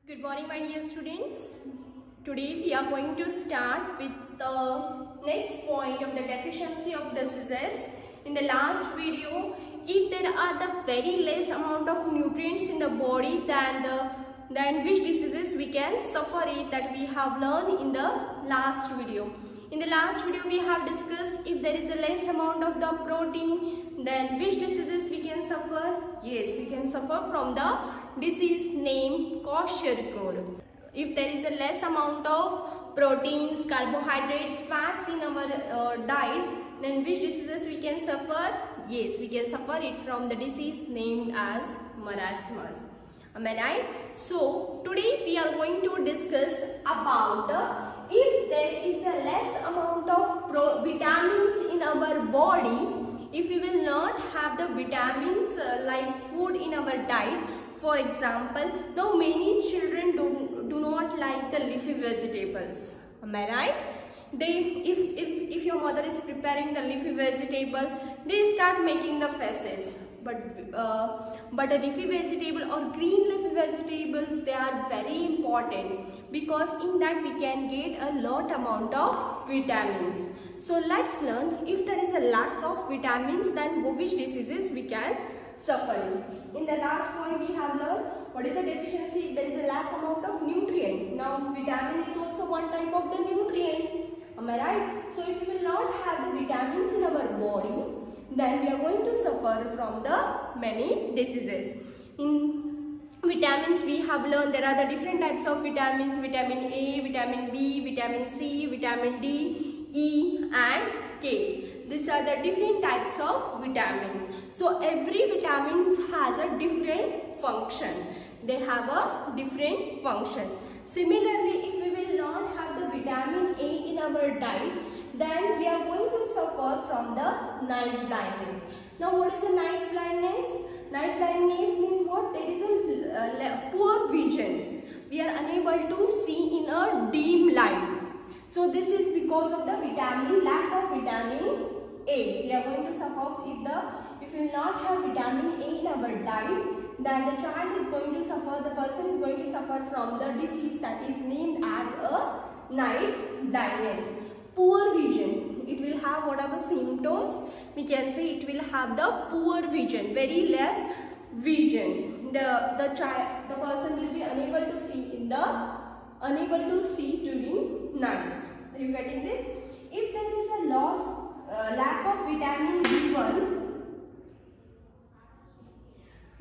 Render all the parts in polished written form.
Good morning, my dear students. Today we are going to start with the next point of the deficiency of diseases. In the last video, if there are the very less amount of nutrients in the body than which diseases we can suffer it, that we have learned in the last video. In the last video we have discussed if there is a less amount of the protein, then which diseases we can suffer. Yes, we can suffer from the disease named Kwashiorkor. If there is a less amount of proteins, carbohydrates, fats in our diet, then which diseases we can suffer? Yes, we can suffer it from the disease named as marasmus. Am I right? So today we are going to discuss about if there is a less amount of vitamins in our body, if we will not have the vitamins like food in our diet. For example, now many children do not like the leafy vegetables. Am I right? If your mother is preparing the leafy vegetable, they start making the faces. But a leafy vegetable or green leafy vegetables, they are very important because in that we can get a lot amount of vitamins. So let's learn if there is a lack of vitamins, then which diseases we can suffer. In the last point we have learned what is a deficiency if there is a lack amount of nutrient. Now vitamin is also one type of the nutrient. Am I right? So if we will not have the vitamins in our body, then we are going to suffer from the many diseases. In vitamins we have learned there are the different types of vitamins: vitamin A, vitamin B, vitamin C, vitamin D, E and K. These are the different types of vitamin. So every vitamin has a different function. They have a different function. Similarly, if we will not have the vitamin A in our diet, then we are going to suffer from the night blindness. Now what is a night blindness? Night blindness means what? There is a poor vision. We are unable to see in a dim light. So this is because of the lack of vitamin A. We are going to suffer if we will not have vitamin A in our diet, then the child is going to suffer, the person is going to suffer from the disease that is named as a night blindness. Poor vision. It will have what are the symptoms? We can say it will have the poor vision, very less vision. The person will be unable to see during night. Are you getting this? If there is a lack of vitamin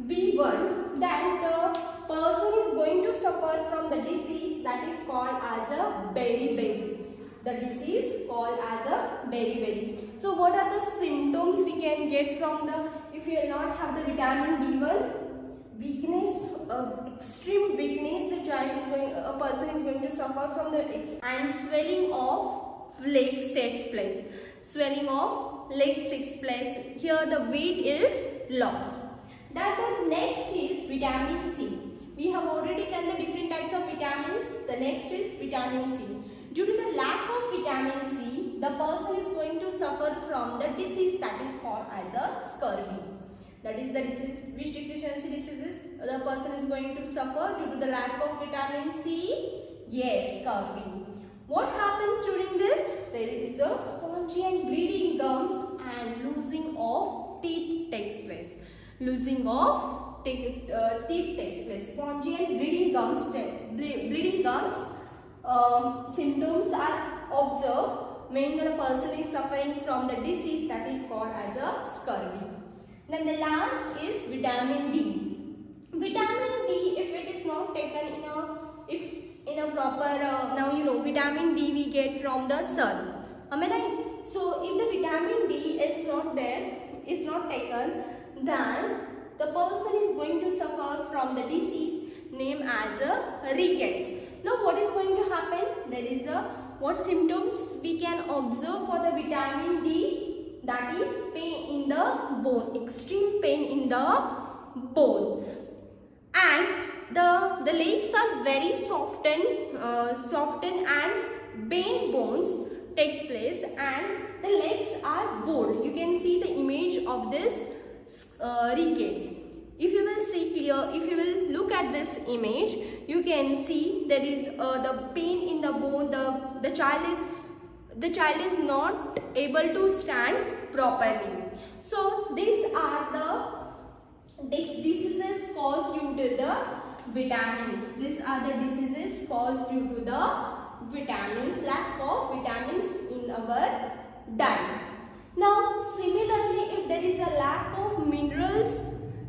B1, then the person is going to suffer from the disease that is called as a beriberi. The disease called as a beriberi. So what are the symptoms we can get from if you will not have the vitamin B1? Weakness, extreme weakness. A person is going to suffer from and swelling of legs takes place. Swelling of legs takes place. Here the weight is lost. Then the next is vitamin C. We have already learned the different types of vitamins. The next is vitamin C. Due to the lack of vitamin C, the person is going to suffer from the disease that is called as a scurvy. That is the disease, which deficiency diseases the person is going to suffer due to the lack of vitamin C? Yes, scurvy. What happens during this? There is a spongy and bleeding gums and losing of teeth takes place. Losing of teeth takes place. Spongy and bleeding gums. Symptoms are observed when the person is suffering from the disease that is called as a scurvy. Then the last is vitamin D. Vitamin D, if it is not taken in a proper, now you know vitamin D we get from the sun. Am I right? So if the vitamin D is not taken, then the person is going to suffer from the disease named as a rickets. Now what is going to happen? There is what symptoms we can observe for the vitamin D? That is pain in the bone, extreme pain in the bone, and the legs are very softened and bone bones takes place, and the legs are bowed. You can see the image of this rickets. if you will see clear, if you will look at this image, you can see there is the pain in the bone. The child is not able to stand properly. So these are the diseases caused due to the vitamins. These are the diseases caused due to the vitamins, lack of vitamins in our diet. Now similarly, if there is a lack of minerals,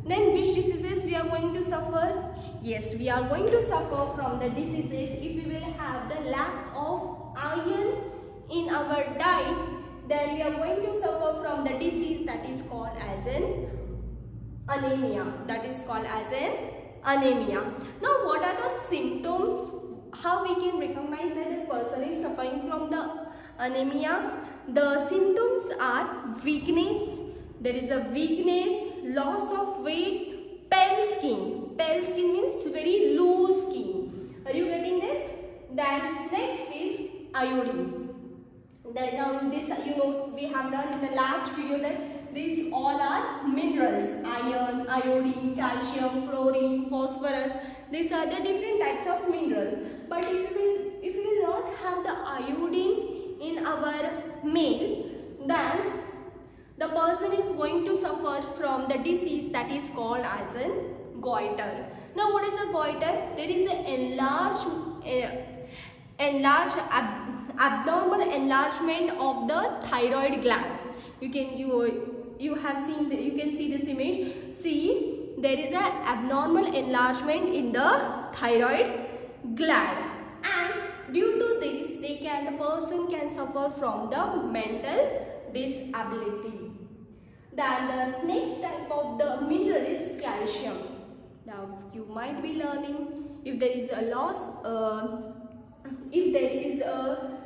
then which diseases we are going to suffer? Yes, we are going to suffer from the diseases if we will have the lack of iron in our diet. Then we are going to suffer from the disease that is called as an anemia. That is called as an anemia. Now what are the symptoms? How we can recognize that a person is suffering from the anemia? The symptoms are weakness. There is a weakness, loss of weight, pale skin. Pale skin means very loose skin. Are you getting this? Then next is iodine. Now this, you know, we have learned in the last video that these all are minerals: iron, iodine, calcium, fluorine, phosphorus. These are the different types of mineral. But if we will not have the iodine in our meal, then the person is going to suffer from the disease that is called as a goiter. Now what is a goiter? There is an abnormal enlargement of the thyroid gland. You have seen you can see this image. See, there is an abnormal enlargement in the thyroid gland, and due to this the person can suffer from the mental disability. Then the next type of the mineral is calcium. Now you might be learning, if there is a loss, if there is a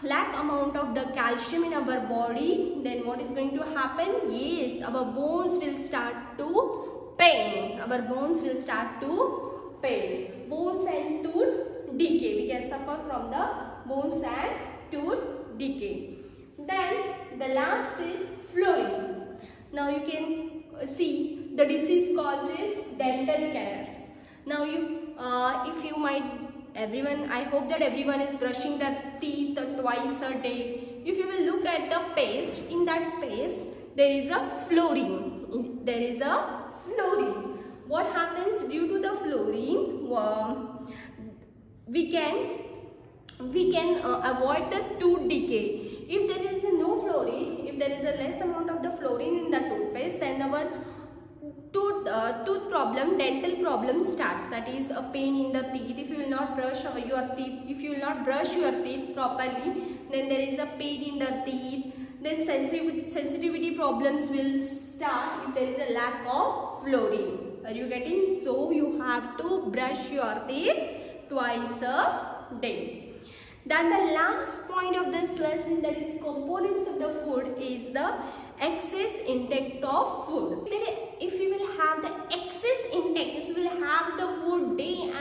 lack amount of the calcium in our body, then what is going to happen? Yes, our bones will start to pain. Our bones will start to pain. Bones and tooth decay. We can suffer from the bones and tooth decay. Then the last is fluorine. Now you can see the disease causes dental caries. Now if you might, everyone, I hope that everyone is brushing their teeth twice a day. If you will look at the paste, in that paste there is a fluorine. There is a fluorine. What happens due to the fluorine? We can avoid the tooth decay. If there is no fluorine, if there is a less amount of the fluorine in the toothpaste, then our tooth problem, dental problem starts. That is a pain in the teeth. If you will not brush your teeth properly, then there is a pain in the teeth. Then sensitivity problems will start if there is a lack of fluorine. Are you getting? So you have to brush your teeth twice a day. Then the last point of this lesson, that is components of the food, is the excess intake of food. Then if you will have the excess intake, if you will have the food day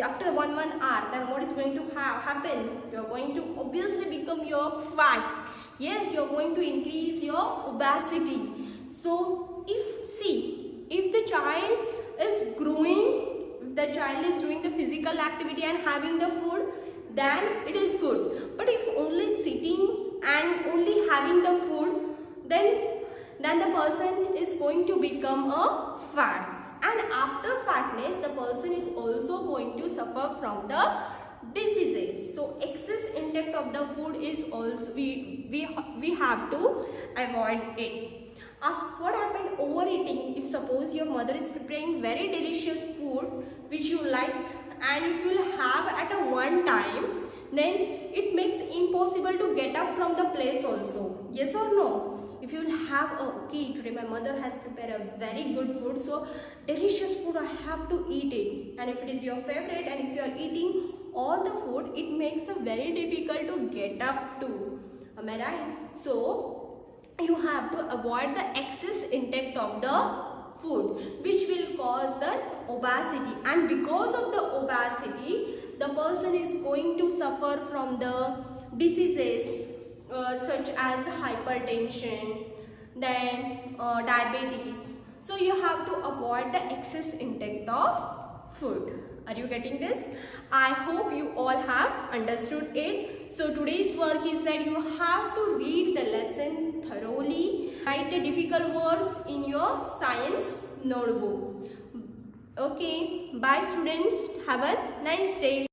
after 1 hour, then what is going to happen? You are going to obviously become your fat. Yes, you are going to increase your obesity. So if the child is growing, if the child is doing the physical activity and having the food, then it is good. But if only sitting and only having the food, then the person is going to become a fat. And after fatness, the person is also going to suffer from the diseases. So excess intake of the food is also, we have to avoid it. What happened? Overeating. If suppose your mother is preparing very delicious food which you like, and if you will have at a one time, then it makes impossible to get up from the place also. Yes or no? If you will have, okay, today my mother has prepared a very good food, so delicious food, I have to eat it. And if it is your favorite, and if you are eating all the food, it makes it very difficult to get up to. Am I right? So you have to avoid the excess intake of the food, which will cause the obesity. And because of the obesity, the person is going to suffer from the diseases such as hypertension, then diabetes. So you have to avoid the excess intake of food. Are you getting this? I hope you all have understood it. So today's work is that you have to read the lesson thoroughly. Write the difficult words in your science notebook. Okay, bye students. Have a nice day.